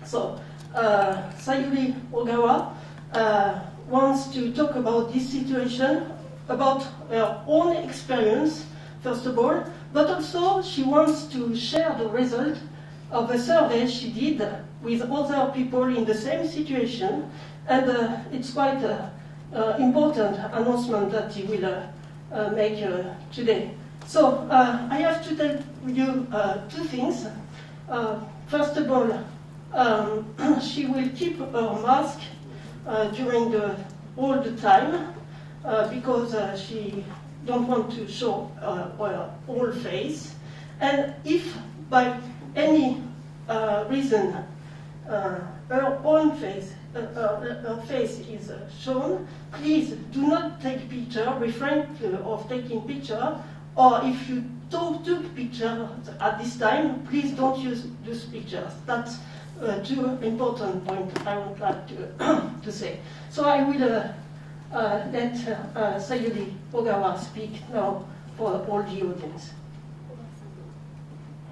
So, Sayuri Ogawa wants to talk about this situation, about her own experience, first of all, but also she wants to share the result of a survey she did with other people in the same situation, and it's quite an important announcement that he will make today. So I have to tell you two things. First of all, she will keep her mask during all the time because she don't want to show her whole face. And if by any reason her own face, her face is shown, please do not take picture, refrain of taking picture, or if you took pictures at this time, please don't use those pictures. That's two important points I would like to say. So I will let Sayuri Ogawa speak now for all the audience.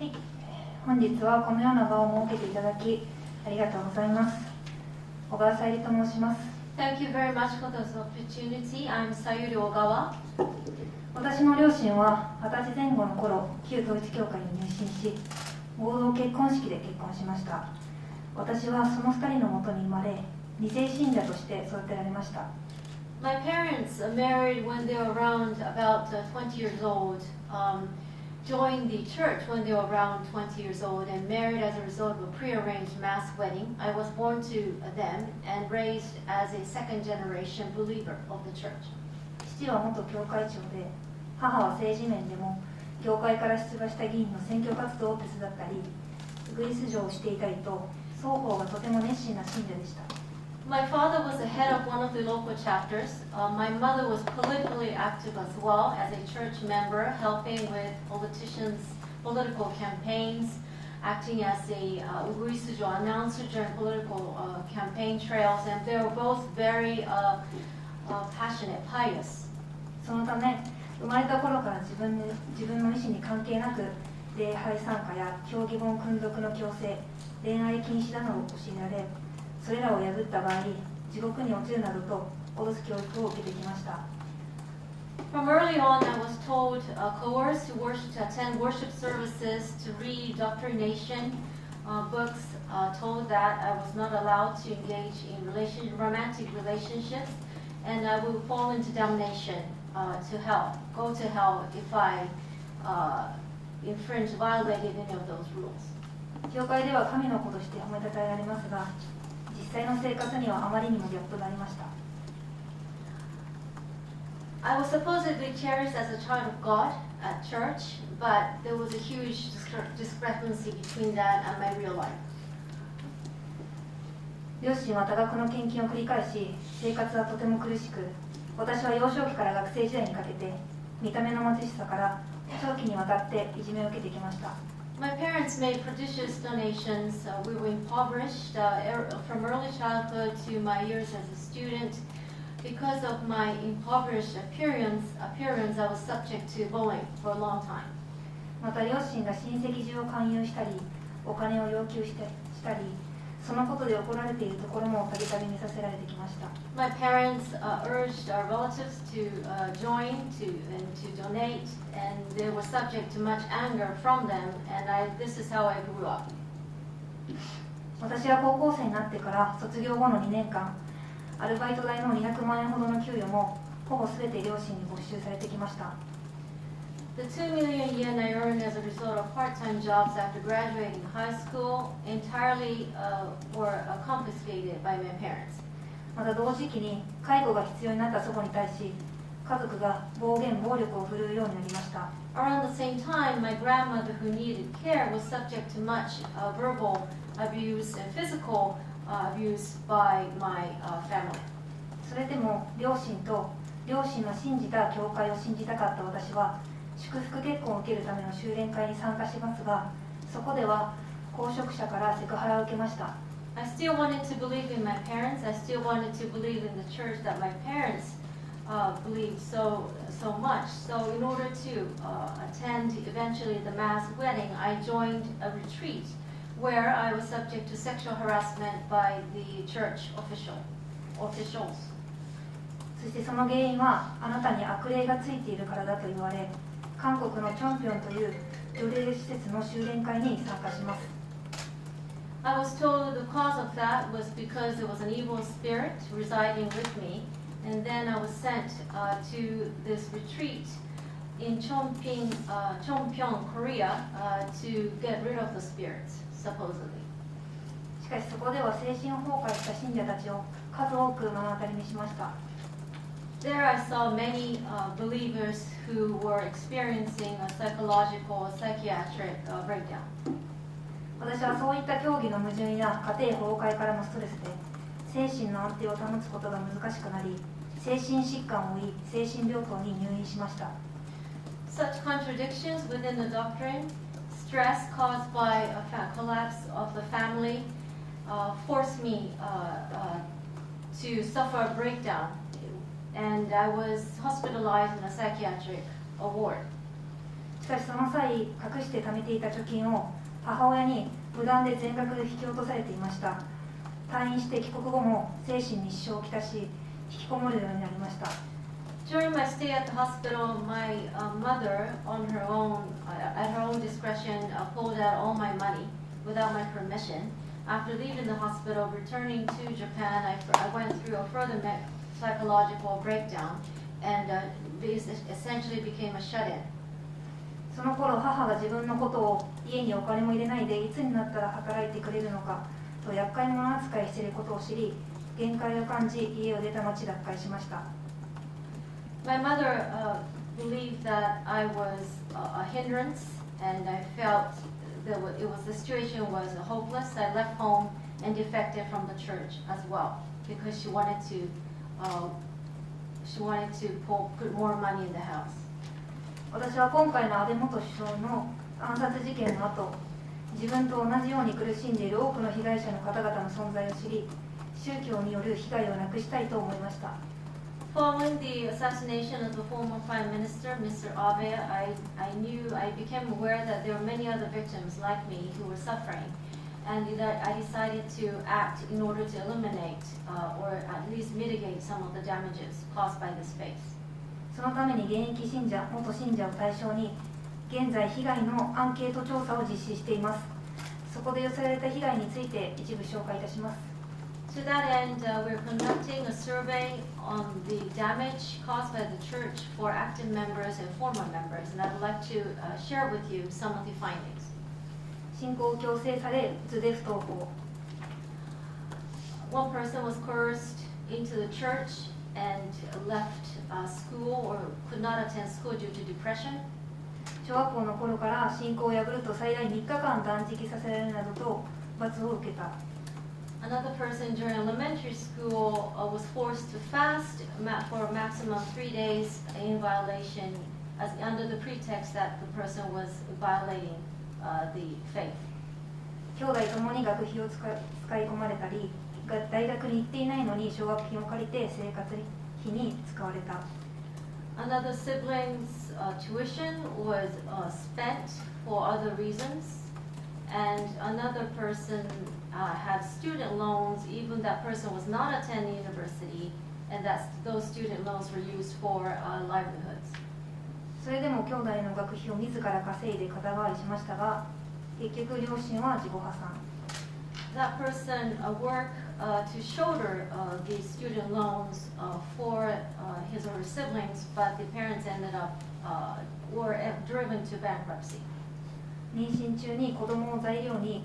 はい、本日はこのような場を設けていただきありがとうございます。小川さゆりと申します。Thank you very much for this opportunity. I'm Sayuri Ogawa. 私の両親は20歳前後の頃、旧統一教会に入信し、合同結婚式で結婚しました。私はその2人のもとに生まれ、2世信者として育てられました。My parents married when they were around about 20 years old, joined the church when they were around 20 years old, and married as a result of a prearranged mass wedding. I was born to them and raised as a second generation believer of the church. 父は元教会長で、母は政治面でも教会から出馬した議員の選挙活動を手伝ったり、ウグイス嬢をしていたりと、双方がとても熱心な信者でした。My father was the head of one of the local chapters. My mother was politically active as well as a church member, helping with politicians' political campaigns, acting as a uguisujo announcer during political campaign trails, and they were both very passionate, pious. そのため、生まれた頃から自分の意思に関係なく、礼拝参加や教義本訓読の強制、恋愛禁止などを教えられ、それらを破った場合、地獄に落ちるなどと脅す教育を受けてきました。From early on, I was told, coerced to attend worship services, to read doctrination books, told that I was not allowed to engage in romantic relationships, and I would fall into damnation to hell, go to hell if I violated any of those rules. 教会では神の子として褒めたたえられますが、実際の生活にはあまりにもギャップがありました。I was supposedly cherished as a child of God at church, but there was a huge discrepancy between that and my real life. 両親は多額の献金を繰り返し、生活はとても苦しく、私は幼少期から学生時代にかけて、見た目の貧しさから長期にわたっていじめを受けてきました。My parents made prodigious donations. We were impoverished from early childhood to my years as a student. Because of my impoverished appearance, I was subject to bullying for a long time. また両親が親戚中を勧誘したり、お金を要求したり、そのことで怒られているところもたびたび見させられてきました。My parents urged our relatives to join, to donate, and they were subject to much anger from them, and this is how I grew up. 私は高校生になってから卒業後の2年間、アルバイト代の200万円ほどの給与もほぼすべて両親に没収されてきました。The 2 million yen I earned as a result of part-time jobs after graduating high school entirely were confiscated by my parents. また同時期に介護が必要になった祖母に対し、家族が暴力を振るうようになりました。Around the same time, my grandmother who needed care was subject to much verbal abuse and physical abuse by my family. それでも両親が信じた教会を信じたかった私は、祝福結婚を受けるための修練会に参加しますが、そこでは公職者からセクハラを受けました。I still wanted to believe in my parents. I still wanted to believe in the church that my parents believed so much. So in order to attend eventually the mass wedding, I joined a retreat where I was subject to sexual harassment by the church officials. そしてその原因はあなたに悪霊がついているからだと言われ、韓国のチョンピョンという女霊施設の修練会に参加します。I was told the cause of that was because there was an evil spirit residing with me, and then I was sent to this retreat in Chonpyeong, Korea, to get rid of the spirits, supposedly. しかしそこでは精神崩壊した信者たちを数多く目の当たりにしました。There I saw many believers who were experiencing a psychological, psychiatric breakdown. 私はそういった教義の矛盾や家庭崩壊からのストレスで精神の安定を保つことが難しくなり、精神疾患を負い、精神病棟に入院しました。Such contradictions within the doctrine, stress caused by a collapse of the family, forced me to suffer a breakdown, and I was hospitalized in a psychiatric ward. しかしその際、隠して貯めていた貯金を母親に無断で全額引き落とされていました。退院して帰国後も精神に支障をきたし、引きこもるようになりました。During my stay at the hospital, my mother, on her own, at her own discretion, pulled out all my money without my permission. After leaving the hospital, returning to Japan, I went through a further psychological breakdown and essentially became a shut-in. その頃、母が自分のことを家にお金も入れないでいつになったら働いてくれるのかと厄介者扱いしていることを知り、限界を感じ、家を出た後脱会しました。My mother believed that I was a hindrance, and I felt that the situation was hopeless. I left home and defected from the church as well because she wanted to put more money in the house. 私は今回の安倍元首相の暗殺事件の後、自分と同じように苦しんでいる多くの被害者の方々の存在を知り、宗教による被害をなくしたいと思いました。Following the assassination of the former Prime Minister, Mr. Abe, I became aware that there were many other victims like me who were suffering, and I decided to act in order to eliminate or at least mitigate some of the damages caused by this faith. そのために現役信者、元信者を対象に、現在被害のアンケート調査を実施しています。そこで寄せられた被害について一部紹介いたします。To that end, we're conducting a survey on the damage caused by the church for active members and former members, and I'd like to share with you some of the findings. 信仰を強制され、うつで不登校。One person was coerced into the church and left school or could not attend school due to depression. 小学校の頃から信仰を破ると最大3日間断食させられるなどと罰を受けた。Another person during elementary school was forced to fast for a maximum of 3 days in violation, under the pretext that the person was violating the faith. 兄弟ともに学費を使い込まれたり、大学に行っていないのに奨学金を借りて生活費に使われた。Another sibling's tuition was spent for other reasons, and another person had student loans, even that person was not attending university, and those student loans were used for livelihoods. それでも兄弟の学費を自ら稼いで肩代わりしましたが、結局両親は自己破産。That person worked to shoulder the student loans for his or her siblings, but the parents ended up were driven to bankruptcy. 妊娠中に子供を材料に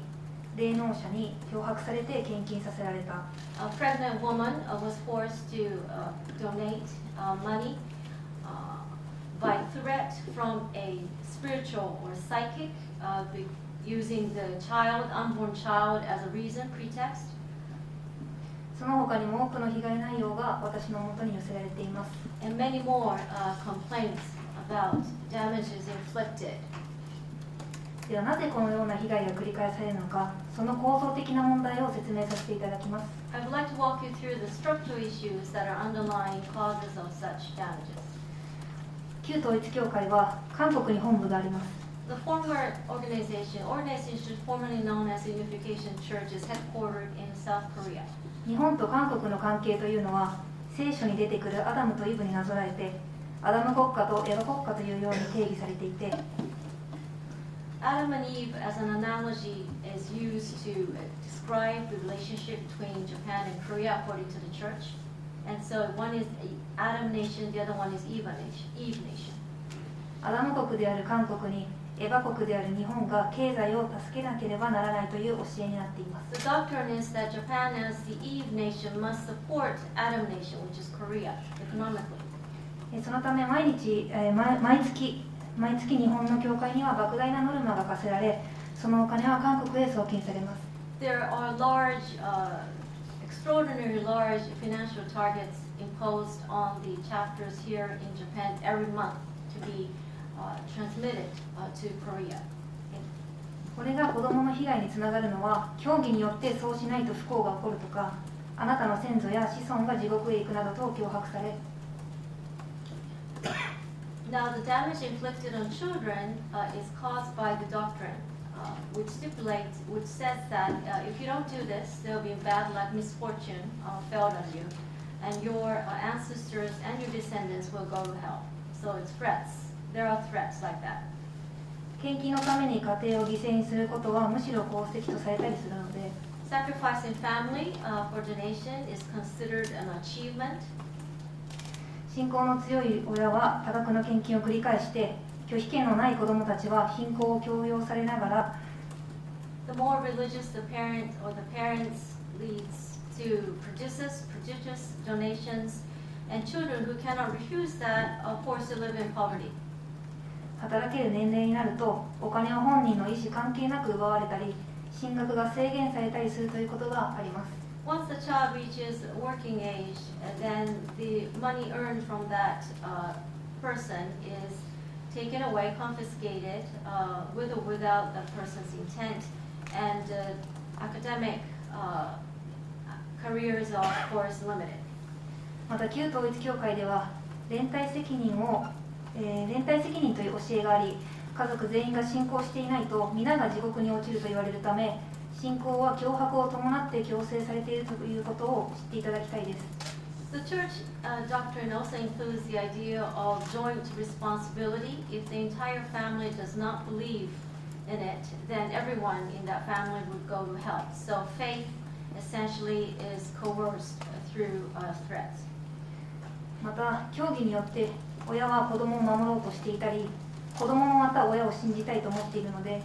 霊能者に脅迫されて献金させられた。A pregnant woman was forced to donate money by threat from a spiritual or psychic, using the unborn child as a reason, pretext. その他にも多くの被害内容が私の元に寄せられています。And many more complaints about damages inflicted. ではなぜこのような被害が繰り返されるのか、その構造的な問題を説明させていただきます。I would like to walk you through the structural issues that are underlying causes of such damages. 旧統一教会は韓国に本部があります。The former organization formerly known as Unification Church, is headquartered in South Korea. 日本と韓国の関係というのは、聖書に出てくるアダムとイブになぞらえて、アダム国家とエヴァ国家というように定義されていて、Adam and Eve, as an analogy, is used to describe the relationship between Japan and Korea according to the church. And so one is Adam nation, the other one is Eve nation. アダム国である韓国にエヴァ国である日本が経済を助けなければならないという教えになっています。 The doctrine is that Japan, as the Eve nation, must support Adam nation, which is Korea, economically. そのため毎月日本の教会には莫大なノルマが課せられ、そのお金は韓国へ送金されます。 There are extraordinarily large financial targets imposed on the chapters here in Japan every month to be transmitted to Korea. これが子どもの被害につながるのは、教義によってそうしないと不幸が起こるとか、あなたの先祖や子孫が地獄へ行くなどと脅迫され、Now, the damage inflicted on children is caused by the doctrine, which says that if you don't do this, there will be bad luck, misfortune fell on you, and your ancestors and your descendants will go to hell. So it's threats. There are threats like that. 献金のために家庭を犠牲にすることはむしろ功績とされたりするので、 Sacrificing family for donation is considered an achievement. 信仰の強い親は多額の献金を繰り返して、拒否権のない子どもたちは貧困を強要されながら、 The more religious the parent or the parents leads to prodigious donations, and children who cannot refuse that are forced to live in poverty. 働ける年齢になるとお金を本人の意思関係なく奪われたり、進学が制限されたりするということがあります。 Once the child reaches working age, then the money earned from that person is taken away, confiscated, with or without that person's intent, and academic careers are, of course, limited. また旧統一教会では連帯責任という教えがあり、家族全員が信仰していないと皆が地獄に落ちると言われるため、信仰は脅迫を伴って強制されているということを知っていただきたいです。 The church doctrine also includes the idea of joint responsibility. If the entire family does not believe in it, then everyone in that family would go to hell. So faith essentially is coerced through threats. また教義によって親は子供を守ろうとしていたり、子供もまた親を信じたいと思っているので、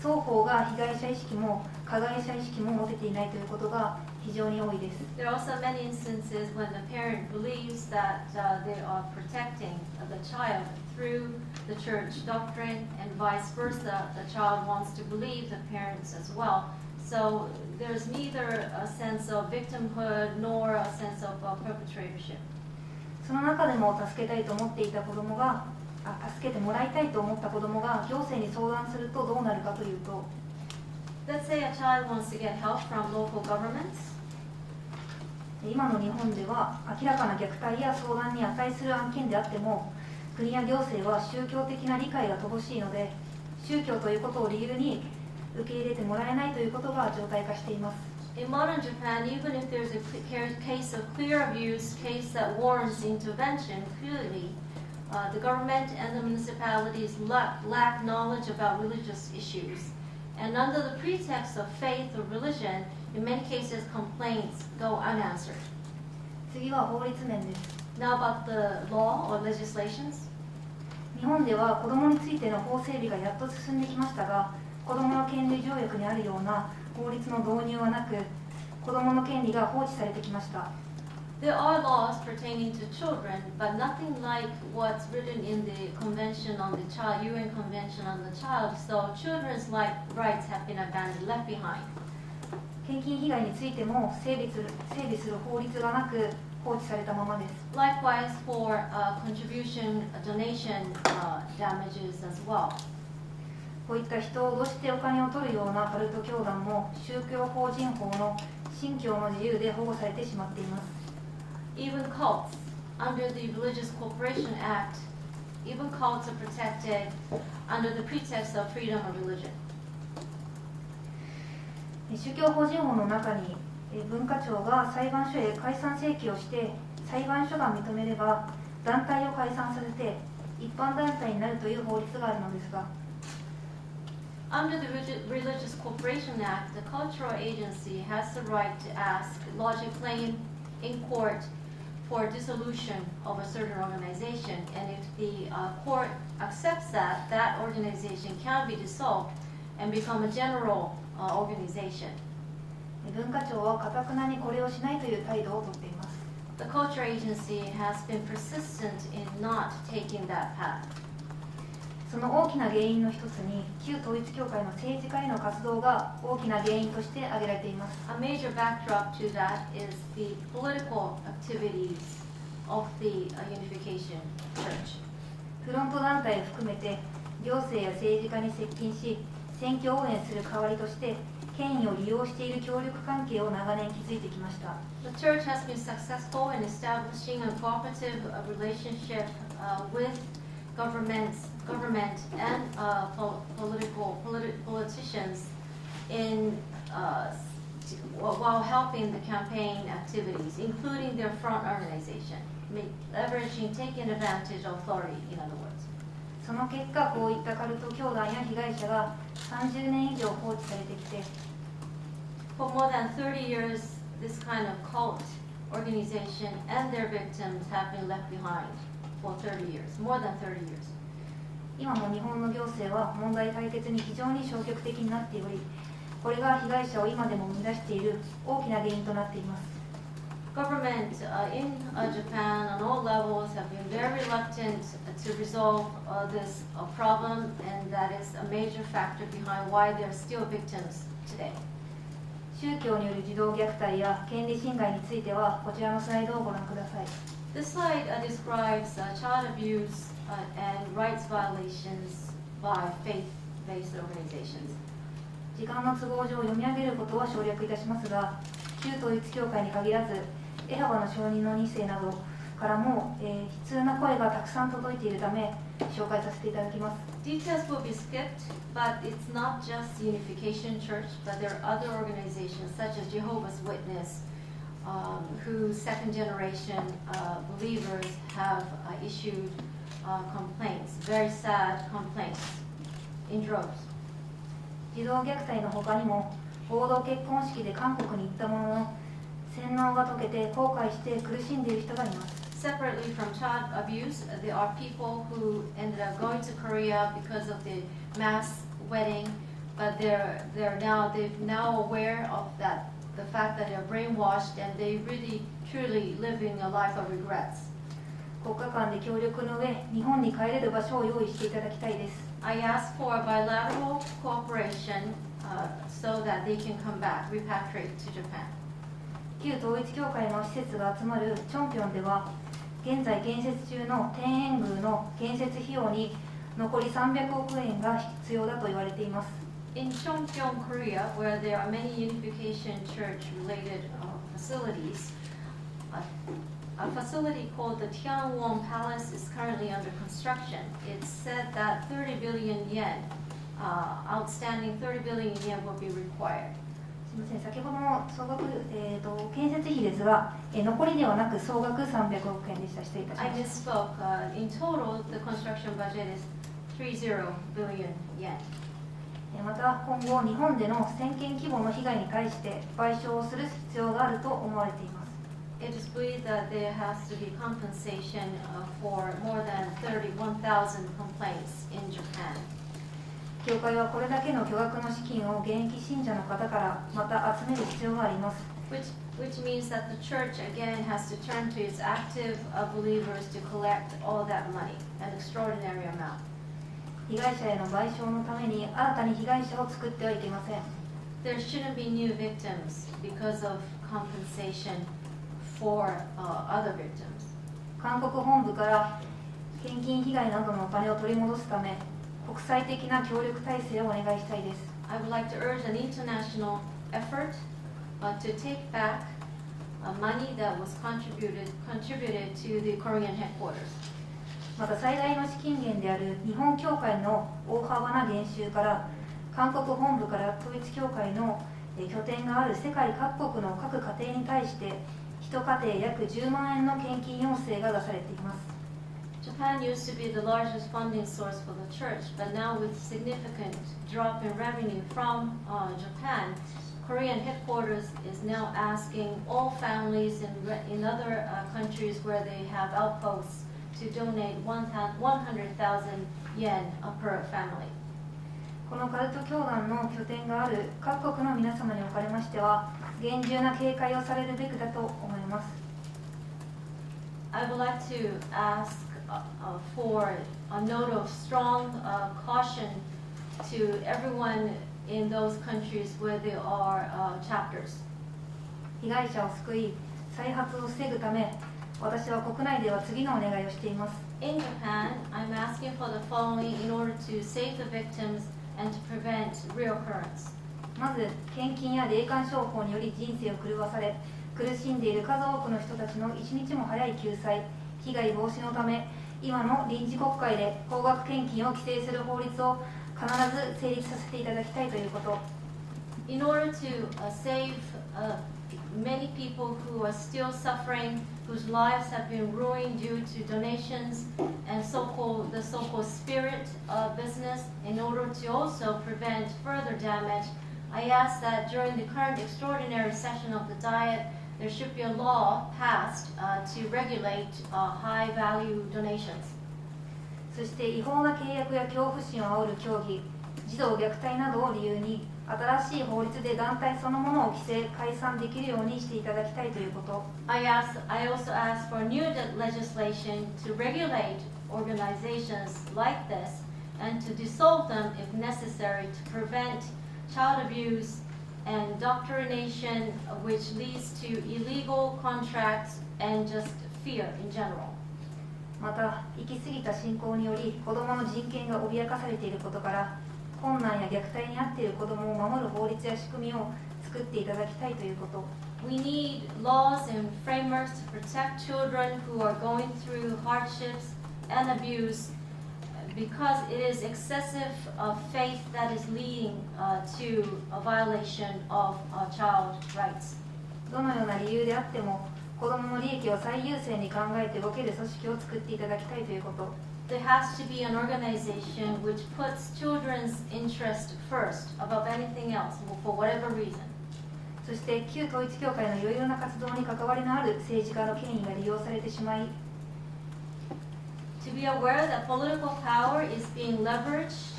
双方が被害者意識も加害者意識も持てていないということが非常に多いです。 There are also many instances when the parent believes that they are protecting the child through the church doctrine, and vice versa. The child wants to believe the parents as well. So there's neither a sense of victimhood nor a sense of perpetratorship. その中でも助けたいと思っていた子供が助けてもらいたいと思った子供が行政に相談するとどうなるかというと、 Let's say a child wants to get help from local governments. 今の日本では明らかな虐待や相談に値する案件であっても、国や行政は宗教的な理解が乏しいので、宗教ということを理由に受け入れてもらえないということが常態化しています。 In modern Japan, even if there's a case of clear abuse, case that warrants intervention, clearly, the government and the municipalities lack knowledge about religious issues. And under the pretext of faith or religion, in many cases, complaints go unanswered. 次は法律面です。 Now about the law or legislations. 日本では子どもについての法整備がやっと進んできましたが、子どもの権利条約にあるような法律の導入はなく、子どもの権利が放置されてきました。 There are laws pertaining to children, but nothing like what's written in the Convention on the Child, UN Convention on the Child, so children's rights have been abandoned, left behind. 献金被害についても整備する法律がなく放置されたままです。 Likewise for contribution, donation damages as well. こういった人を脅してお金を取るようなカルト教団も宗教法人法の信教の自由で保護されてしまっています。 Even cults, under the Religious Corporation Act, even cults are protected under the pretext of freedom of religion. 宗教法人法の中に文化庁が裁判所へ解散請求をして裁判所が認めれば団体を解散させて一般団体になるという法律があるのですが、 Under the Religious Corporation Act, the cultural agency has the right to ask, lodge a claim in court for dissolution of a certain organization, and if the court accepts that, that organization can be dissolved and become a general organization. 文化庁は堅くなにこれをしないという態度をとっています。 The culture agency has been persistent in not taking that path. その大きな原因の一つに旧統一教会の政治家への活動が大きな原因として挙げられています。 A major backdrop to that is the political activities of the Unification Church. フロント団体を含めて行政や政治家に接近し選挙応援する代わりとして権威を利用している協力関係を長年築いてきました。 The church has been successful in establishing a cooperative relationship with government and politicians in while helping the campaign activities, including their front organization, leveraging, taking advantage of authority, in other words. その結果、こういったカルト教団や被害者が30年以上放置されてきて、 For more than 30 years, this kind of cult organization and their victims have been left behind for 30 years, more than 30 years. 今の日本の行政は問題解決に非常に消極的になっており、これが被害者を今でも生み出している大きな原因となっています。 Government in Japan on all levels have been very reluctant to resolve this problem, and that is a major factor behind why there are still victims today. 宗教による児童虐待や権利侵害についてはこちらのスライドをご覧ください。 This slide describes child abuse and rights violations by faith-based organizations. 時間の都合上読み上げることは省略いたしますが、旧統一教会に限らず、エハバの証人の2世などからも、悲痛な声がたくさん届いているため、紹介させていただきます。 Details will be skipped, but it's not just the Unification Church, but there are other organizations such as Jehovah's Witness, whose second generation believers have issued complaints, very sad complaints in droves. 児童虐待の他にも合同結婚式で韓国に行ったものの洗脳が解けて後悔して苦しんでいる人がいます。 Separately from child abuse, there are people who ended up going to Korea because of the mass wedding, but they're now aware of that, the fact that they're brainwashed and they really truly living a life of regrets. 国家間で協力の上、日本に帰れる場所を用意していただきたいです。 I ask for a bilateral cooperation so that they can come back, repatriate to Japan. 旧統一教会の施設が集まるチョンピョンでは、現在建設中の天苑宮の建設費用に残り300億円が必要だと言われています。 In Chongpyeong, Korea, where there are many Unification Church-related facilities, a facility called the Tianwon Palace is currently under construction. It's said that 30 billion yen, outstanding 30 billion yen will be required. すみません、先ほどの総額、建設費ですが、残りではなく総額300億円でした。失礼いたし I ました。 misspoke. In total, the construction budget is 30 billion yen. また今後、日本での1000件規模の被害に対して賠償をする必要があると思われています。 It is believed that there has to be compensation for more than 31,000 complaints in Japan. 教会はこれだけの巨額の資金を現役信者の方からまた集める必要があります。 Which means that the church again has to turn to its active believers to collect all that money, an extraordinary amount. 被害者への賠償のために新たに被害者を作ってはいけません。 There shouldn't be new victims because of compensation for other victims. 韓国本部から献金被害などのお金を取り戻すため、国際的な協力体制をお願いしたいです。 I would like to urge an international effort to take back money that was contributed to the Korean headquarters. また最大の資金源である日本教会の大幅な減収から韓国本部から統一教会の拠点がある世界各国の各家庭に対して1家庭約10万円の献金要請が出されています。Japan used to be the largest funding source for the church, but now with significant drop in revenue from Japan, Korean headquarters is now asking all families in other countries where they have outposts to donate 100,000 yen per family. このカルト教団の拠点がある各国の皆様におかれましては、厳重な警戒をされるべきだと思います。I would like to ask for a note of strong caution to everyone in those countries where there are chapters. 被害者を救い、再発を防ぐため、私は国内では次のお願いをしています。In Japan, I'm asking for the following in order to save the victims and to prevent reoccurrence. まず、献金や霊感商法により人生を狂わされ、苦しんでいる数多くの人たちの一日も早い救済、被害防止のため、今の臨時国会で高額献金を規制する法律を必ず成立させていただきたいということ。In order to save many people who are still suffering, whose lives have been ruined due to donations and the so-called spirit business, in order to also prevent further damage, I ask that during the current extraordinary session of the Diet, there should be a law passed to regulate high-value donations. そして違法な契約や恐怖心を煽る教義、児童虐待などを理由に新しい法律で団体そのものを規制・解散できるようにしていただきたいということ。I also ask for new legislation to regulate organizations like this and to dissolve them if necessary to prevent child abuse and indoctrination, which leads to illegal contracts and just fear in general. また、行き過ぎた信仰により子どもの人権が脅かされていることから、困難や虐待に遭っている子どもを守る法律や仕組みを作っていただきたいということ。We need laws and frameworks to protect children who are going through hardships and abuse because it is excessive faith that is leading to a violation of child rights. どのような理由であっても、子どもの利益を最優先に考えて動ける組織を作っていただきたいということ。There has to be an organization which puts children's interest first above anything else for whatever reason. そして旧統一教会のいろいろな活動に関わりのある政治家の権威が利用されてしまい、To be aware that political power is being leveraged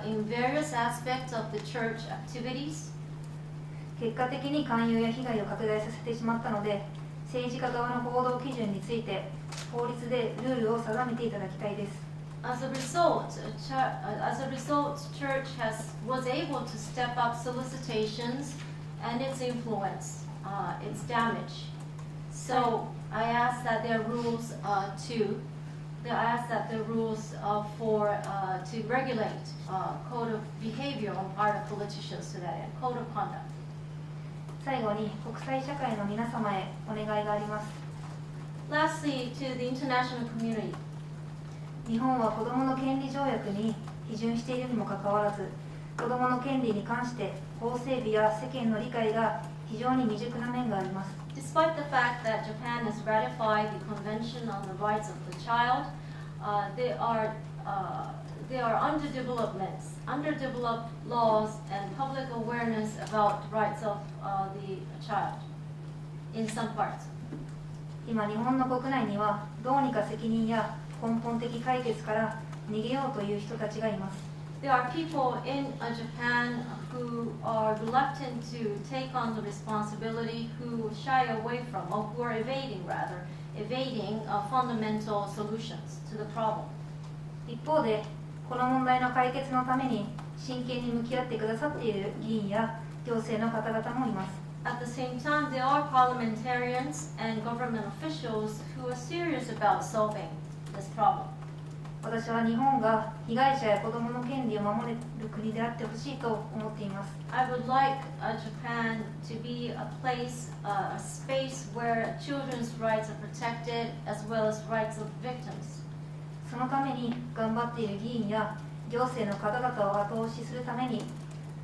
in various aspects of the church activities. 結果的に勧誘や被害を拡大させてしまったので、政治家側の行動基準について法律でルールを定めていただきたいです。As a result, church was able to step up solicitations and its influence, its damage. So I ask that there are rules to regulate code of behavior on part of politicians to that end, code of conduct. 最後に国際社会の皆様へお願いがあります。Lastly, to the international community. 日本は子どもの権利条約に批准しているにもかかわらず、子どもの権利に関して法整備や世間の理解が非常に未熟な面があります。Despite the fact that Japan has ratified the Convention on the Rights of the Child, there are underdeveloped laws and public awareness about the rights of the child in some parts. 今、日本の国内にはどうにか責任や根本的解決から逃げようという人たちがいます。There are people in Japan who are reluctant to take on the responsibility, who shy away from, or who are evading fundamental solutions to the problem. 一方で、この問題の解決のために真剣に向き合ってくださっている議員や行政の方々もいます。At the same time, there are parliamentarians and government officials who are serious about solving this problem. 私は日本が被害者や子どもの権利を守れる国であってほしいと思っています。I would like Japan to be a place, a space where children's rights are protected as well as rights of victims. そのために頑張っている議員や行政の方々を後押しするために、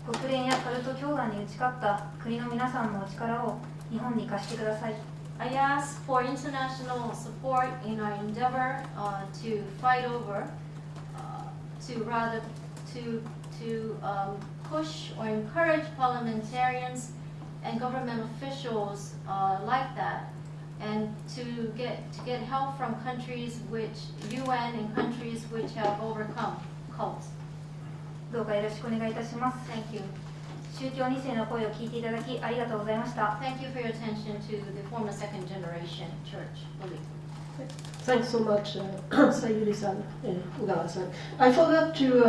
国連やカルト教団に打ち勝った国の皆さんのお力を日本に貸してください。I ask for international support in our endeavor to fight over, to push or encourage parliamentarians and government officials like that, and to get help from countries which UN and countries which have overcome cults. どうかよろしくお願いいたします。 Thank you. 宗教2世の声を聞いていただきありがとうございました。 Thank you for your attention to the former second generation church belief. Thanks so much, Sayuri-san, Ogawa-san. I forgot to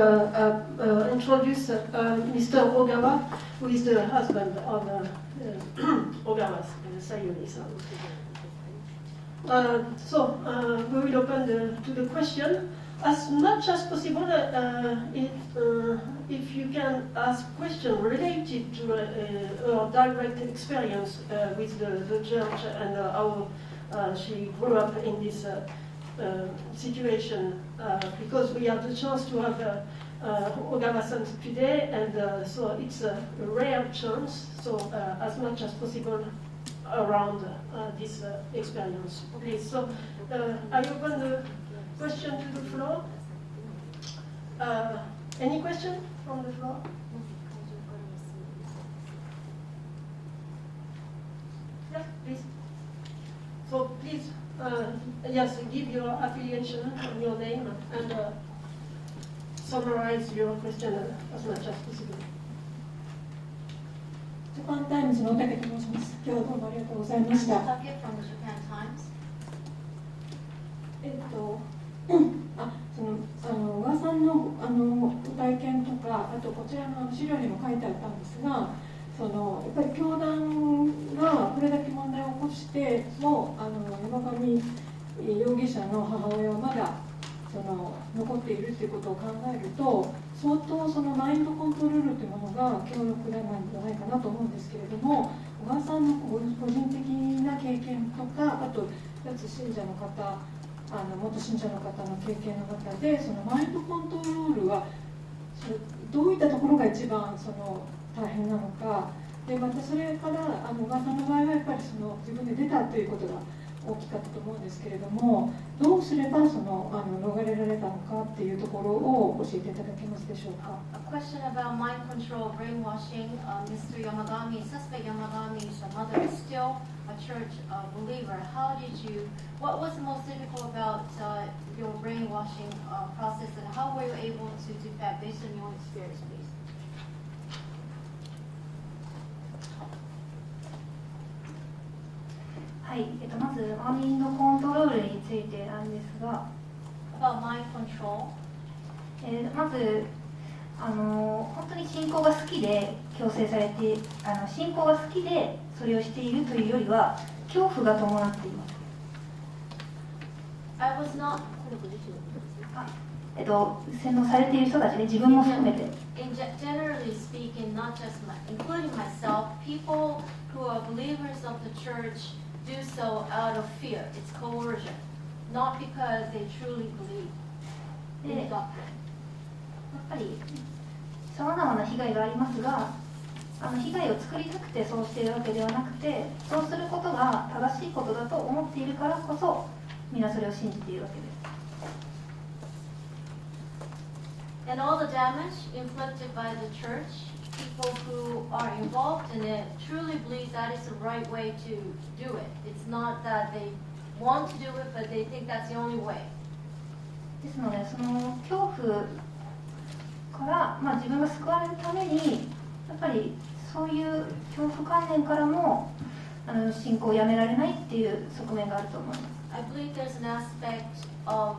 introduce Mr. Ogawa, who is the husband of Ogawa, Sayuri-san. So we will open to the question. As much as possible, if you can ask questions related to our direct experience with the church and how she grew up in this situation, because we have the chance to have Ogawa-san today, and so it's a rare chance. So as much as possible around this experience. Okay, so I open the question to the floor. Any question from the floor? Yes, please. So please, yes, give your affiliation and your name and summarize your question as much as possible. ジャパンタイムズの大竹と申します。今日はどうもありがとうございました。Take it from the Japan Times. 小川さんの体験とか、あとこちらの資料にも書いてあったんですが、やっぱり教団がこれだけ問題を起こしても、山上容疑者の母親はまだ残っているということを考えると、相当マインドコントロールというものが強力なんじゃないかなと思うんですけれども、小川さんの個人的な経験とか、あと脱信者の方、元信者の方の経験の中で、マインドコントロールはどういったところが一番大変なのか、でまたそれから小川さんの場合はやっぱり自分で出たということが大きかったと思うんですけれども、どうすれば逃れられたのかっていうところを教えていただけますでしょうか。A question about mind control, brainwashing. Mr. Yamagami, suspect Yamagami's mother is still a church believer. What was most difficult about your brainwashing process, and how were you able to do that based on your experience, please? はい、まずマインドコントロールについてなんですが、 About mind control. まず本当に信仰が好きで強制されて、信仰が好きでそれをしているというよりは恐怖が伴っています。I was not. 洗脳されている人たちで自分も含めて。Generally speaking, not just including myself, people who are believers of the church do so out of fear. It's coercion, not because they truly believe in the doctrine. やっぱりさまざまな被害がありますが、被害を作りたくてそうしているわけではなくて、そうすることが正しいことだと思っているからこそ皆それを信じているわけです。And all the damage inflicted by the church, people who are involved in it truly believe that is the right way to do it. It's not that they want to do it, but they think that's the only way. ですので、その恐怖から、自分が救われるために、やっぱりそういう恐怖観念からも信仰をやめられないっていう側面があると思います。I believe there's an aspect of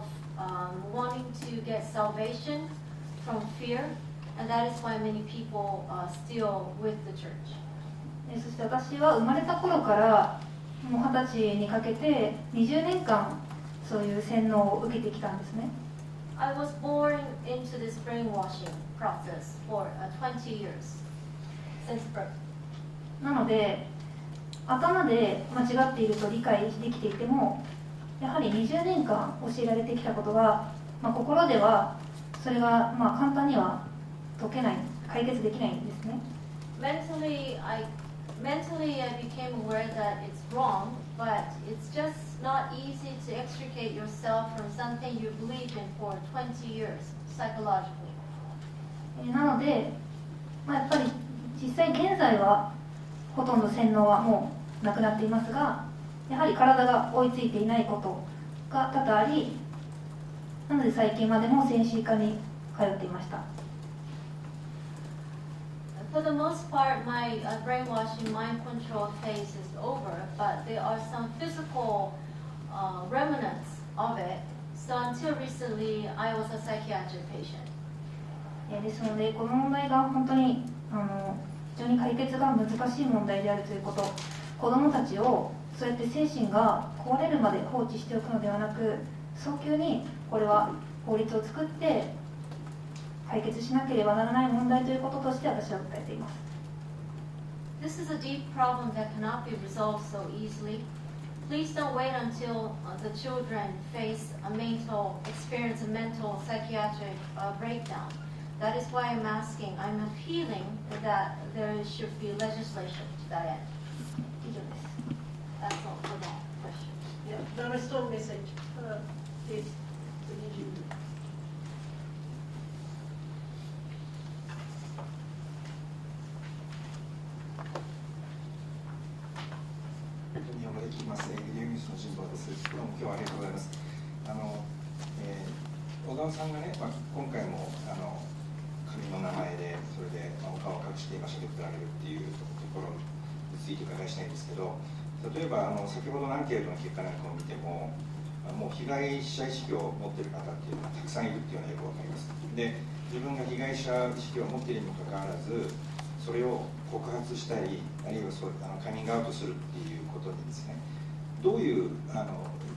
wanting to get salvation from fear, and that is why many people still with the church. そして私は生まれた頃からもう20歳にかけて20年間そういう洗脳を受けてきたんですね。I was born into this brainwashing process for 20 years since birth. なので頭で間違っていると理解できていても、やはり20年間教えられてきたことが心ではそれが簡単には解けない、解決できないんですね。Mentally, I became aware that it's wrong, but it's just not easy to extricate yourself from something you believe in for 20 years, psychologically. なので、やっぱり実際現在はほとんど洗脳はもうなくなっていますが、やはり体が追いついていないことが多々あり、なので最近までも精神科に通っていました。For the most part, my brainwashing, mind control phase is over, but there are some physical remnants of it. So until recently, I was a psychiatric patient. ですので、この問題が本当に非常に解決が難しい問題であるということ、子どもたちをそうやって精神が壊れるまで放置しておくのではなく、早急にこれは法律を作って解決しなければならない問題ということとして私は訴えています。This is a deep problem that cannot be resolved so easily. Please don't wait until the children face a mental experience, a mental psychiatric breakdown. That is why I'm asking, I'm appealing that there should be legislation to that end. 以上です。That's all for that question. Yeah, very strong message. Please, continue. 日本語で聞きます。ニュースの神保です。どうも今日はありがとうございます。小川さんがね、今回も紙の名前でそれでお顔を隠して今しゃべってられるっていうところについてお伺いしたいんですけど、例えば先ほどのアンケートの結果なんかを見ても、もう被害者意識を持っている方っていうのはたくさんいるっていうのはよくわかります。で、自分が被害者意識を持っているにもかかわらず、それを告発したり、あるいはカミングアウトするっていうことにですね、どういう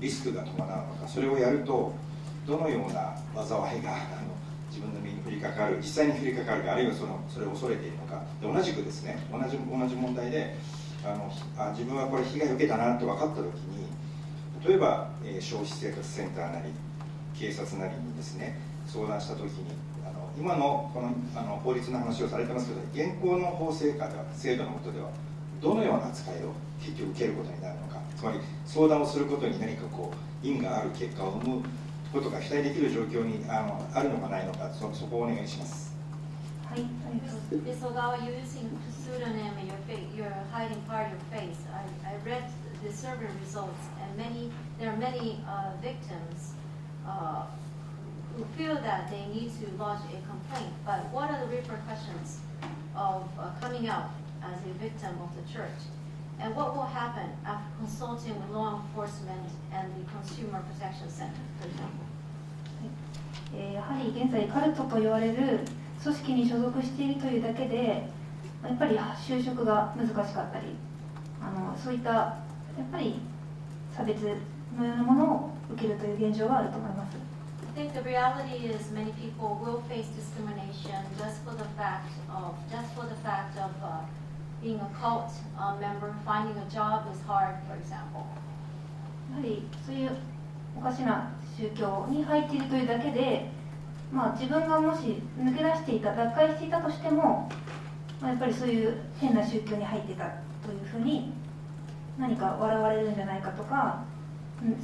リスクが伴うのか、それをやるとどのような災いが自分の身に降りかかる、実際に降りかかるか、あるいはそれを恐れているのか。で、同じくですね、同じ問題で自分はこれ被害を受けたなと分かったときに、例えば、消費生活センターなり警察なりにですね相談したときに、今のこの法律の話をされてますけど、現行の法制度の下ではどのような扱いを結局受けることになるのか、つまり相談をすることに何か因がある結果を生むことが期待できる状況にあるのかないのか、そこをお願いします。はい、ありがとうございます。Ms. Ogawa, you're using a pseudonym and you're hiding part of your face. I read the survey results, and there are many victims who feel that they need to lodge a complaint. But what are the repercussions of coming out as a victim of the church? And what will happen after consulting with law enforcement and the Consumer Protection Center, for example? やはり現在カルトと言われる組織に所属しているというだけでやっぱり就職が難しかったり、そういったやっぱり差別のようなものを受けるという現状はあると思います。I think the reality is many people will face discrimination just for the fact of being a cult member, finding a job is hard, for example. やはりそういうおかしな宗教に入っているというだけで、自分がもし抜け出していた、脱会していたとしても、やっぱりそういう変な宗教に入っていたというふうに何か笑われるんじゃないかとか、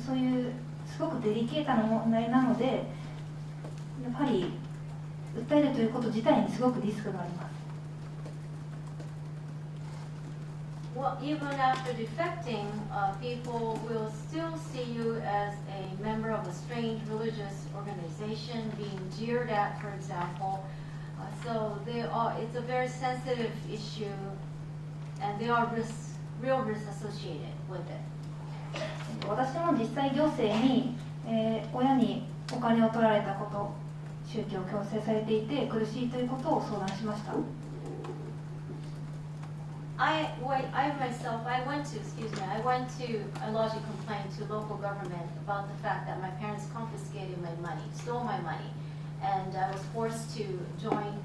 そういうすごくデリケートな問題なので、やはり訴えるということ自体にすごくリスクがあります。Well, even after defecting, people will still see you as a member of a strange religious organization, being jeered at, for example. So it's a very sensitive issue, and there are real risks associated with it. 私も実際行政に、親にお金を取られたこと、宗教強制されていて苦しいということを相談しました。I went to lodge a complaint to local government about the fact that my parents confiscated my money, stole my money, and I was forced to join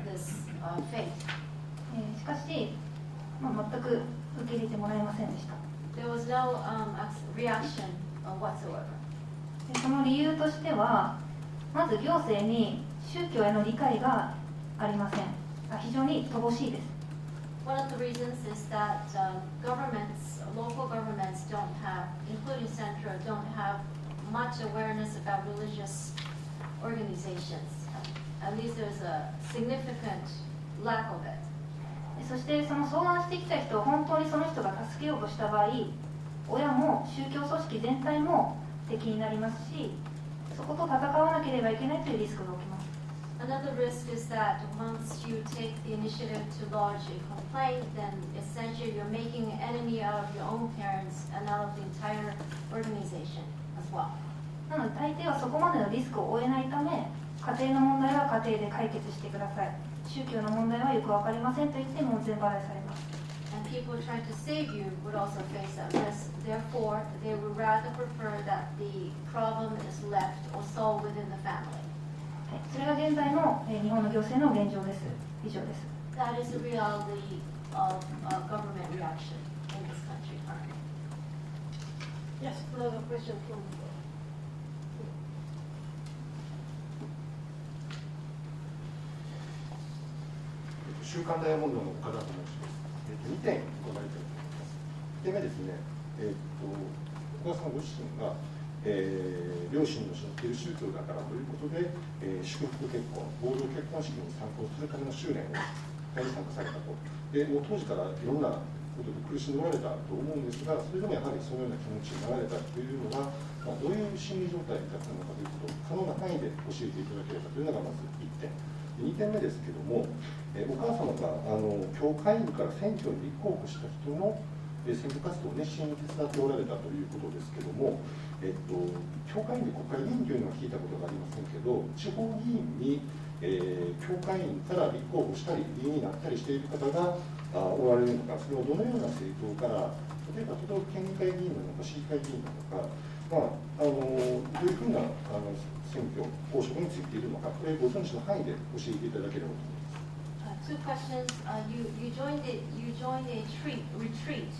this faith. しかし、全く受け入れてもらえませんでした。There was no reaction whatsoever. その理由としては、まず行政に宗教への理解がありません。非常に乏しいです。One of the reasons is that governments, local governments don't have, including Central, don't have much awareness about religious organizations. At least there's a significant lack of it. そしてその相談してきた人を本当にその人が助けようとした場合、親も宗教組織全体も敵になりますし、そこと戦わなければいけないというリスクが起きます。Another risk is that once you take the initiative to lodge a complaint, then essentially you're making an enemy out of your own parents and out of the entire organization as well. なので大抵はそこまでのリスクを負えないため、家庭の問題は家庭で解決してください。宗教の問題はよく分かりませんと言って門前払いされます。And people trying to save you would also face that risk. Therefore, they would rather prefer that the problem is left or solved within the family. それが現在の日本の行政の現状です。以上です。That is the reality of government reaction in this country currently. Yes, another question from the floor. 週刊ダイヤモンドの岡田と申します。2点伺いたいと思います。1点目ですね、岡田さんご自身が、両親の信じている宗教だからということで、祝福結婚、合同結婚式に参加するための修練を参加されたと。でもう当時からいろんなことで苦しんでおられたと思うんですが、それでもやはりそのような気持ちになられたというのは、どういう心理状態だったのかということを可能な範囲で教えていただければというのがまず1点。2点目ですけれども、お母様が教会員から選挙に立候補した人の選挙活動を熱心に手伝っておられたということですけれども、教会員で国会議員というのは聞いたことがありませんけど、地方議員に、教会員から立候補したり、議員になったりしている方がおられるのか、それはどのような政党から、例えば都道府県議会議員なのか、市議会議員なのか、どういうふうな選挙、公職についているのか、これご存知の範囲で教えていただければと思います。Two questions. You joined a retreat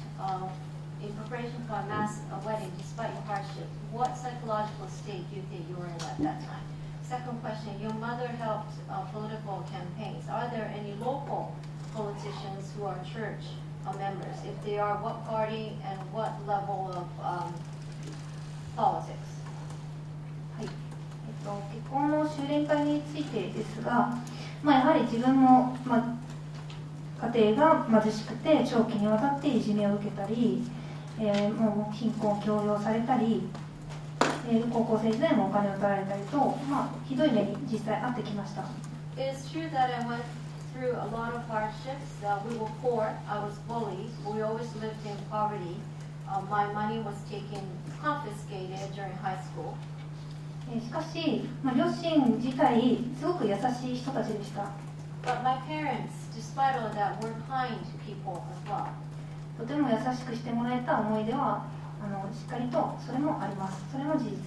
in preparation for a mass wedding despite your hardship. What psychological state do you think you were in at that time? Second question. Your mother helped political campaigns. Are there any local politicians who are church members? If they are, what party and what level of politics? はい。結婚の修練会についてですが、やはり自分も、家庭が貧しくて長期にわたっていじめを受けたり、もう貧困を強要されたり、高校生時代もお金を取られたりと、ひどい目に実際遭ってきました。It is true that I went through a lot of hardships. We were poor. I was bullied. We always lived in poverty. My money was confiscated during high school. しかし、両親自体すごく優しい人たちでした。But my parents, despite all that, were kind people as well. とても優しくしてもらえた思い出はしっかりとそれもあります。それも事実です。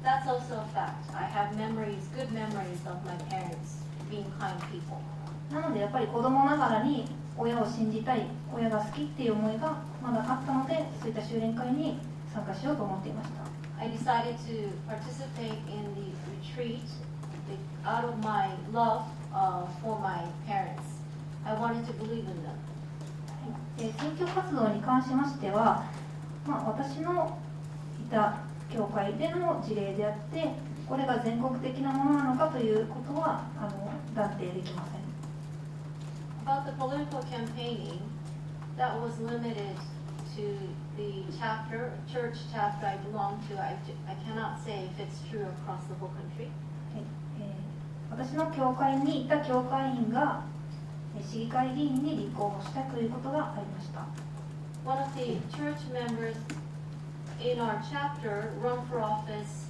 That's also a fact. I have memories, good memories of my parents being kind people. なのでやっぱり子供ながらに親を信じたい、親が好きっていう思いがまだあったので、そういった修練会に参加しようと思っていました。I decided to participate in the retreat out of my love for my parents. I wanted to believe in them. 選挙活動に関しましては、私のいた教会での事例であって、これが全国的なものなのかということは断定できません。About the political campaigning, that was limited to the church chapter I belong to. I cannot say if it's true across the whole country. 私の教会にいた教会員が市議会議員に立候補したということがありました。One of the church members in our chapter run for office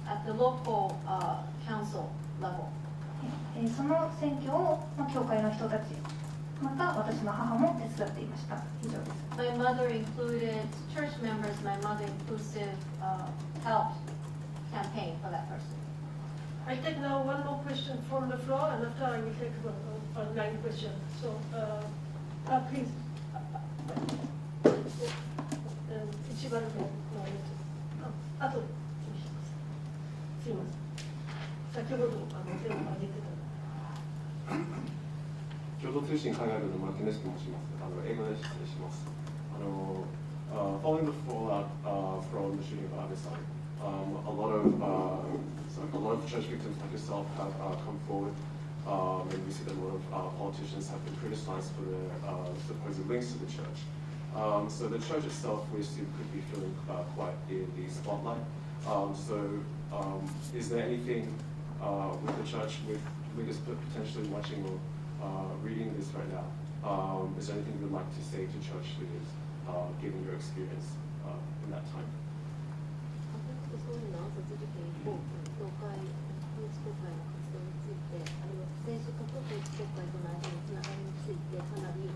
at the local council level. その選挙を教会の人たち、また私の母も手伝っていました。以上です。My mother included church members. My mother inclusive helped campaign for that person. I take now one more question from the floor, and after I will take one online question. So, please. 一番のあとすいません。先ほどテーマが出てた。共同通信海外部のマーティネスと申します。英語で失礼します。Following the fallout from the shooting of Abe-san, a lot of church victims like yourself have come forward, and we see that a lot of politicians have been criticized for their supposed links to the church. So the church itself, we assume, could be feeling quite in the spotlight. Is there anything with the church, with leaders potentially watching or reading this right now? Is there anything you'd like to say to church leaders, given your experience in that time? 総理の暗殺事件以降、統一教会の活動について、あるいは政治家と統一教会との間のつながりについて、かなり、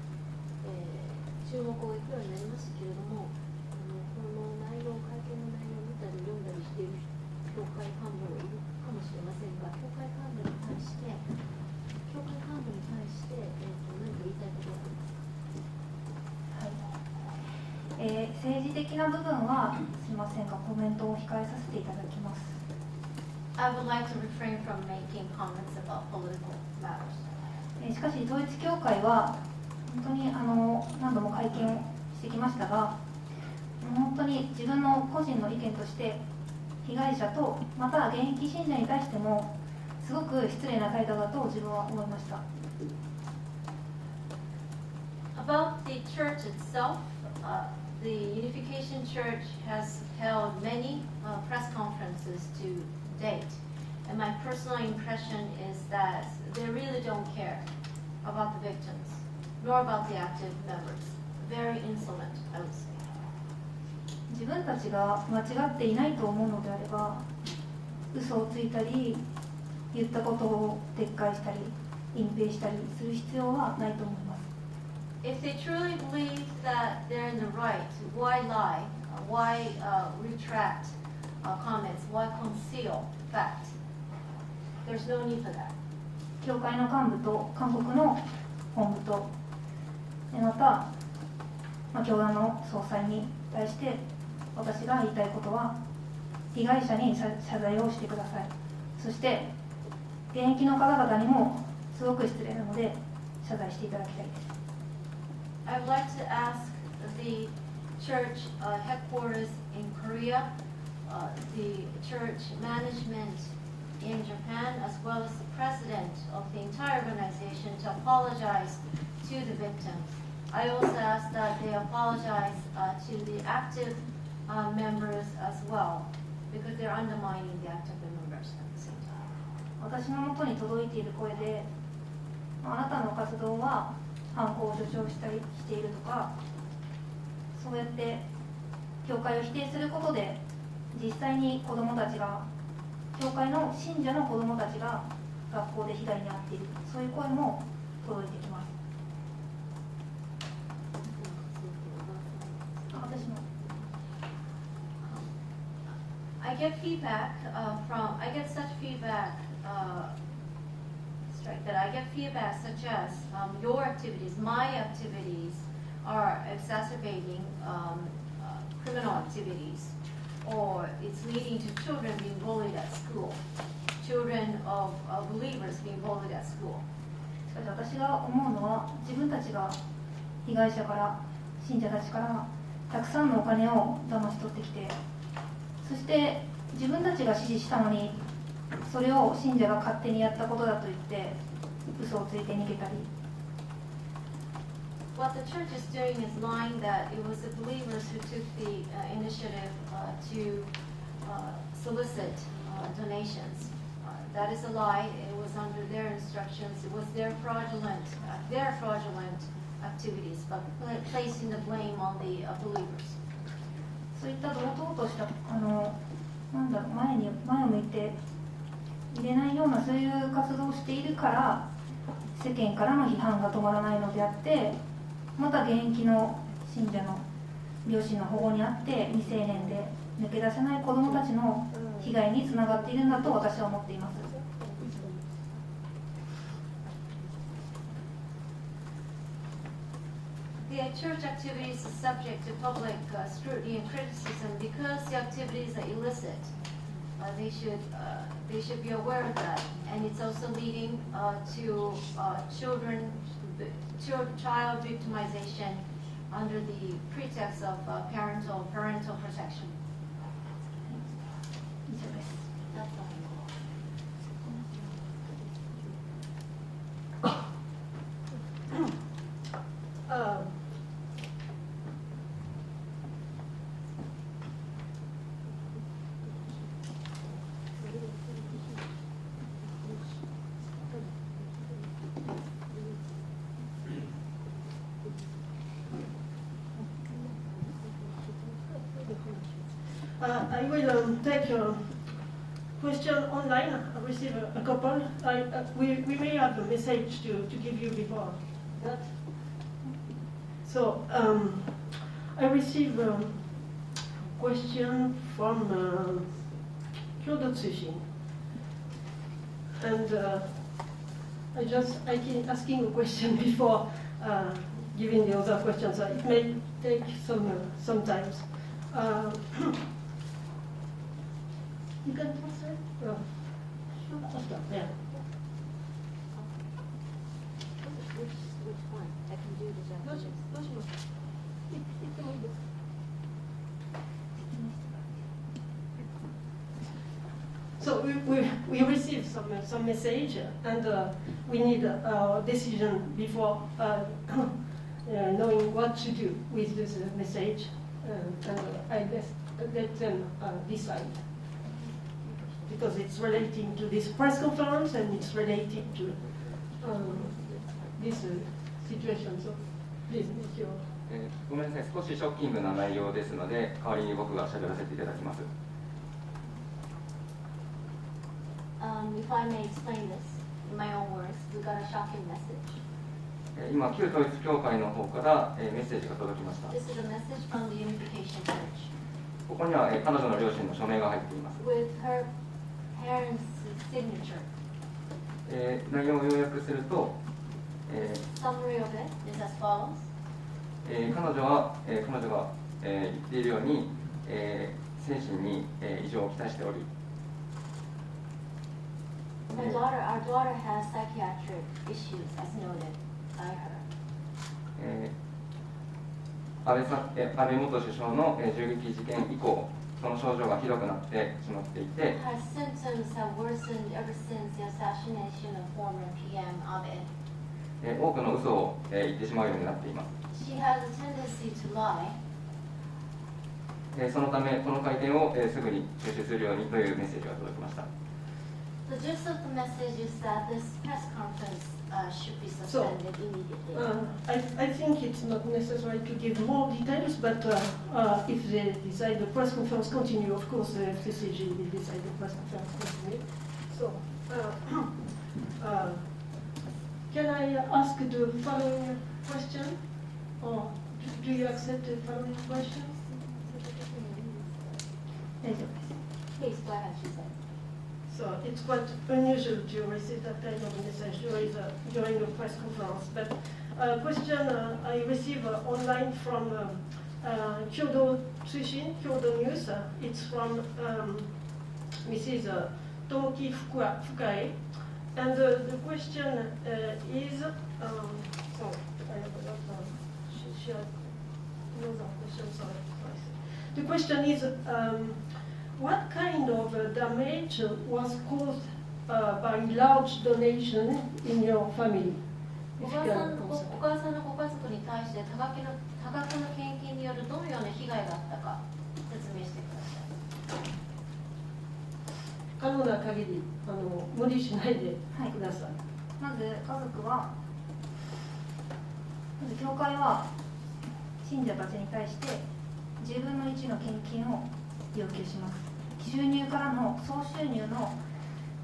注目をいくようになりましたけれども、この内容、会見の内容を見たり読んだりしている教会幹部がいるかもしれませんが、教会幹部に対して、何か言いたいことはありますか？政治的な部分はすみませんがコメントを控えさせていただきます。I would like to refrain from making comments about political matters. しかし統一教会は本当に何度も会見をしてきましたが、本当に自分の個人の意見として被害者とまた現役信者に対してもすごく失礼な態度だと自分は思いました。About the church itself, the Unification Church has held many press conferences to date, and my personal impression is that they really don't care about the victims, nor about the active members. Very insolent, I would say. 自分たちが間違っていないと思うのであれば、嘘をついたり、言ったことを撤回したり、隠蔽したりする必要はないと思います。If they truly believe that they're in the right, why lie? Why retract comments? Why conceal fact? There's no need for that. 教会の幹部と韓国の本部と、また、教団の総裁に対して私が言いたいことは、被害者に謝罪をしてください。そして現役の方々にもすごく失礼なので謝罪していただきたいです。I would like to ask the church headquarters in Korea, the church management in Japan, as well as the president of the entire organization to apologize to the victims. I also ask that they apologize to the active members as well, because they're undermining the active members at the same time. 私のもとに届いている声で、あなたの活動は犯行を助長したりしているとか、そうやって教会を否定することで実際に子どもたちが、教会の信者の子どもたちが学校で被害に遭っている、そういう声も届いてきます。私もI get feedback I get such feedback, that I get feedback such as your activities, my activities are exacerbating criminal activities, or it's leading to children being bullied at school, children of believers being bullied at school. しかし私が思うのは、自分たちが被害者から、信者たちからたくさんのお金を騙し取ってきて、そして自分たちが指示したのに、それを信者が勝手にやったことだと言って嘘をついて逃げたり。What the church is doing is lying that it was the believers who took the initiative to solicit donations. That is a lie. It was under their instructions. It was their fraudulent activities, but placing the blame on the believers. そういった堂々とした前を向いて入れないようなそういう活動をしているから世間からの批判が止まらないのであって、また現役の信者の両親の保護にあって未成年で抜け出せない子どもたちの被害につながっているんだと私は思っています。The church activities are subject to public scrutiny and criticism because the activities are illicit. they should be aware of that, and it's also leading to child victimization under the pretext of parental protection. 以上です。 That's all. I will take a question online. I received a couple. We may have a message to give you before that. So I received a question from旧統一教会, and I keep asking a question before giving the other questions. So it may take some time. You can answer? After, yeah. Which one? I can do the Japanese. So we received some message, and we need a decision before knowing what to do with this message, and I let them decide. Because it's relating to this press conference and it's related to this situation. So please make your... ごめんなさい、少しショッキングな内容ですので、代わりに僕が喋らせていただきます。If I may explain this in my own words, we got a shocking message. 今、旧統一教会の方からメッセージが届きました。 This is a message from the Unification Church. ここには彼女の両親の署名が入っています。 With her parents' signature. 内容を要約すると、Summary of it is as follows. 彼女が言っているように、精神に異常をきたしており、 Our daughter has psychiatric issues, as noted by her. 安倍元首相の銃撃事件以降、その症状がひどくなってしまっていて、 Her symptoms have worsened ever since the assassination of former PM Abe. 多くの嘘を言ってしまうようになっています。 She has a tendency to lie. そのため、この会見をすぐに中止するようにというメッセージが届きました。 The gist of the message is that this press conference should be suspended immediately. I think it's not necessary to give more details, but if they decide the press conference continue, of course the FCCG will decide the press conference continue. So, can I ask the following question? Or do you accept the following question? 大丈夫です。 Please go ahead, she said. So it's quite unusual to receive that kind of message during a press conference. But a question I received online from Kyodo News. It's from Mrs. Tomoki Fukae. And the question is, so I have she has another question, sorry. The question is, what kind of damage was caused by large donation in your family? お母さんのご家族に対して多額の献金によるどのような被害があったか説明してください。可能な限り無理しないでください。まず家族は、まず教会は信者たちに対して10分の1の献金を要求します。収入からの総収入の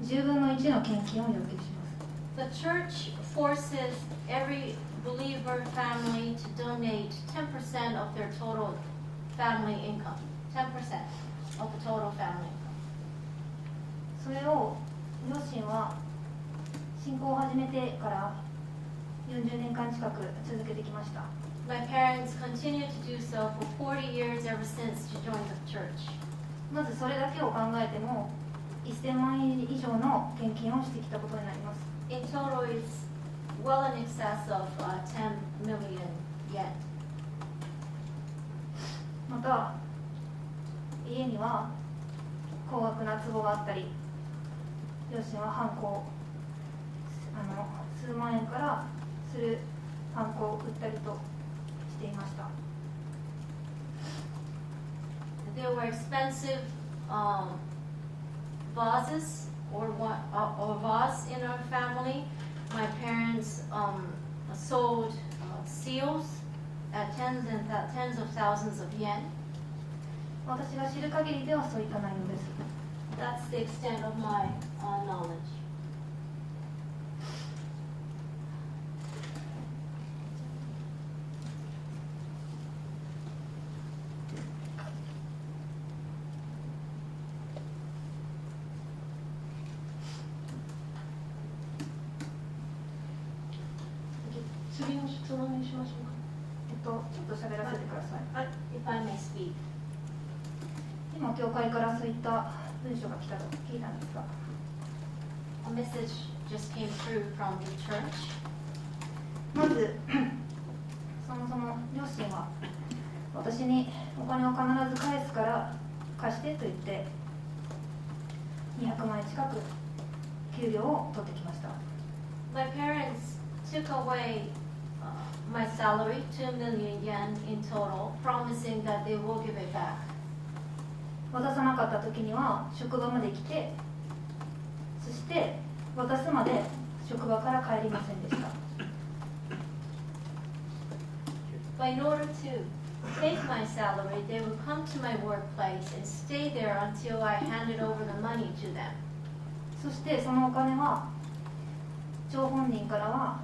10分の1の献金を要求します。 The church forces every believer family to donate 10% of their total family income. 10% of the total family income. それを両親は信仰を始めてから40年間近く続けてきました。 My parents continue to do so for 40 years ever since she joined the church. まずそれだけを考えても1000万円以上の献金をしてきたことになります。 In total, it's well in excess of 10 million yen. また家には高額な壺があったり、両親はハンコを数万円からするハンコを売ったりとしていました。 There were expensive vases or vase in our family. My parents sold seals at tens of thousands of yen. 私が知る限りではそういった内容です。 That's the extent of my knowledge. 次の質問にしましょうか。ちょっと喋らせてください。If I may speak. 今教会からそういった文章が来たと聞いたんですが、 A message just came through from the church. まずそもそも両親は私にお金を必ず返すから貸してと言って200万円近く給料を取ってきました。 My parents took away my salary, 2 million yen in total, promising that they will give it back. 渡さなかった時には職場まで来て、そして渡すまで職場から帰りませんでした。 But in order to take my salary, they would come to my workplace and stay there until I handed over the money to them. そしてそのお金は張本人からは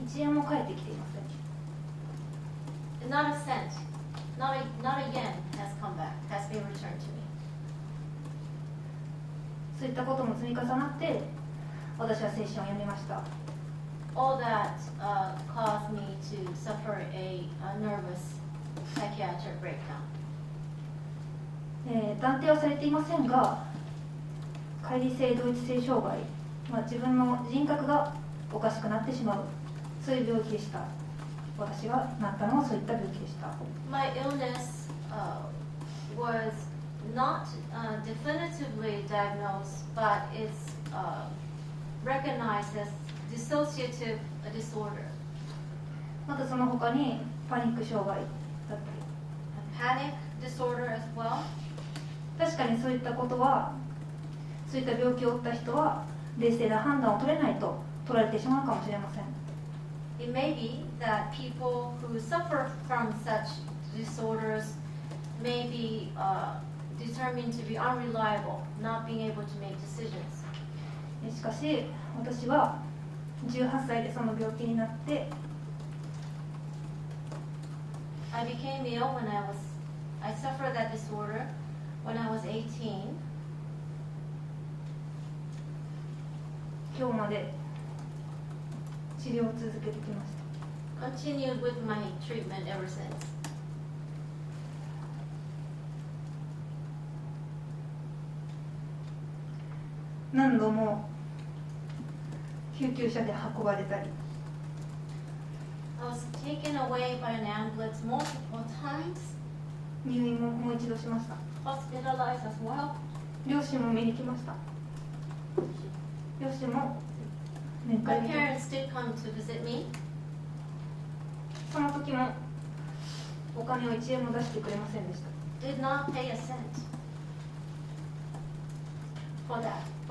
1円も返ってきていません。 And not a cent, not a yen has come back, has been returned to me. そういったことも積み重なって私は精神を病みました。 All that caused me to suffer a nervous psychiatric breakdown. 断定はされていませんが、乖離性同一性障害、自分の人格がおかしくなってしまう、そういう病気でした。私がなったのはそういった病気でした。 My illness was not definitively diagnosed, but it's recognized as dissociative disorder. またその他にパニック障害だったり、 Panic disorder as well. 確かにそういったことは、そういった病気を負った人は冷静な判断を取れないと取られてしまうかもしれません。 It may be that people who suffer from such disorders may be determined to be unreliable, not being able to make decisions. しかし私は18歳でその病気になって、 I became ill when I suffered that disorder when I was 18. 今日まで治療を続けてきました。 Continued with my treatment ever since. 何度も救急車で運ばれたり、 I was taken away by an ambulance multiple times, 入院ももう一度しました。 hospitalized as well. 両親も見に来ました。両親も面 My 会に来まし parents did come to visit me. た。その時もお金を1円も出してくれませんでした。 Did not pay a cent for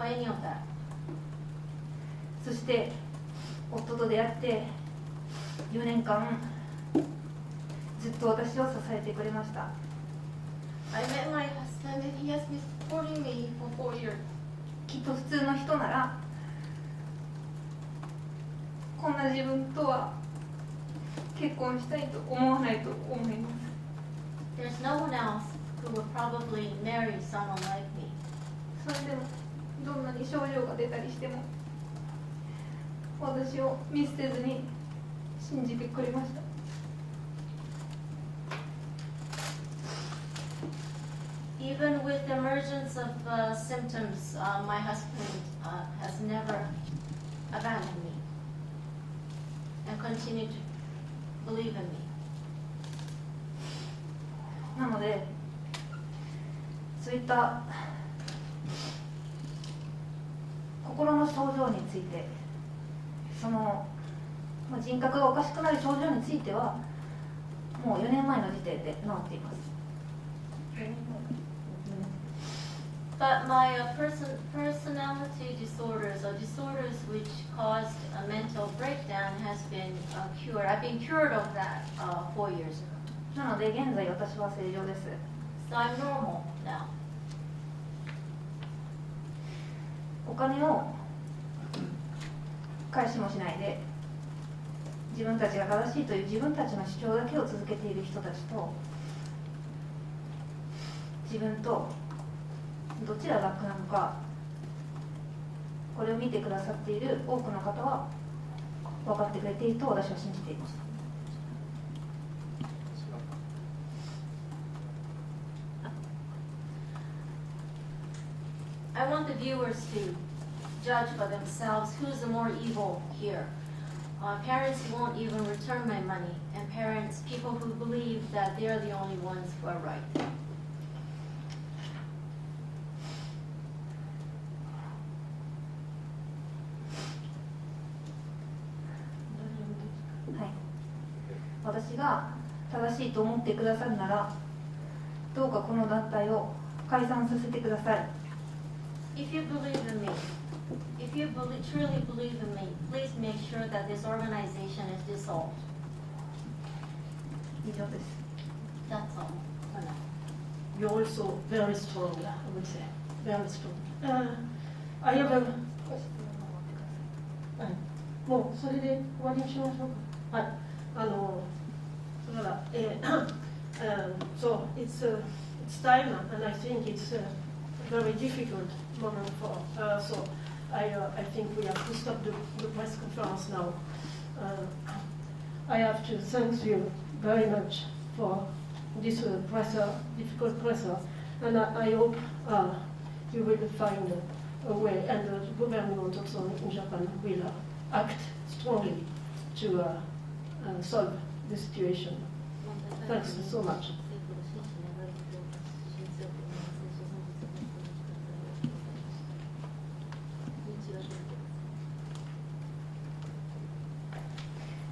any of that. そして夫と出会って4年間ずっと私を支えてくれました。 I met my husband and he has been supporting me for 4 years. きっと普通の人ならこんな自分とは結婚したいと思わないと思います。 There's no one else who would probably marry someone like me. それでもどんなに症状が出たりしても私を見捨てずに信じてくれました。 Even with the emergence of symptoms, my husband has never abandoned me and continued to believe in me. なのでそういった心の症状について、その人格がおかしくなる症状についてはもう4年前の時点で治っています。But my personality disorders or disorders which caused a mental breakdown has been cured. I've been cured of that 4 years ago. なので現在私は正常です。So I'm normal now. お金を返しもしないで自分たちが正しいという自分たちの主張だけを続けている人たちと、自分とどちらが悪なのか、これを見てくださっている多くの方は分かってくれていると私は信じています。I want the viewers to judge for themselves who's the more evil here. Parents who won't even return my money, and parents, people who believe that they're the only ones who are right. はい、私が正しいと思ってくださるなら、どうかこの団体を解散させてください。If you believe in me, if you truly believe in me, please make sure that this organization is dissolved. 以上です。That's all for now. You're also very strong, I would say. Very strong. I have a... もうそれで終わりにしましょうか。はい。だから、so it's time, and I think it's a very difficult moment for. So I think we have to stop the press conference now. I have to thank you very much for this difficult pressure, and I hope you will find a way, and the government also in Japan will act strongly to solve the situation. Thanks so much.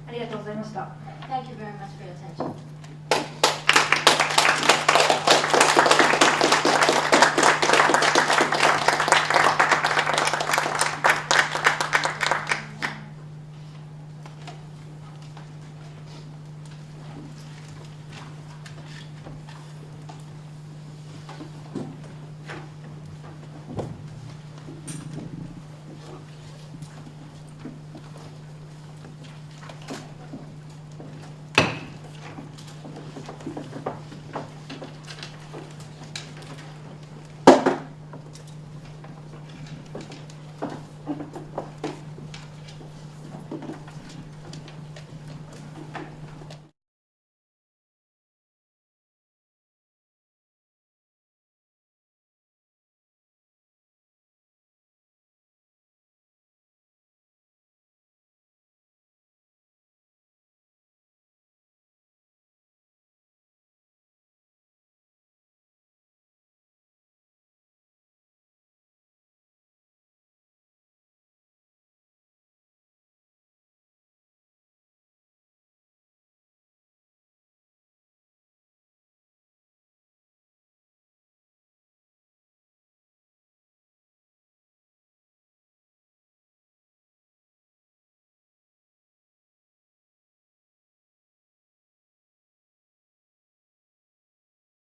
ありがとうございました。Thank you very much for your attention.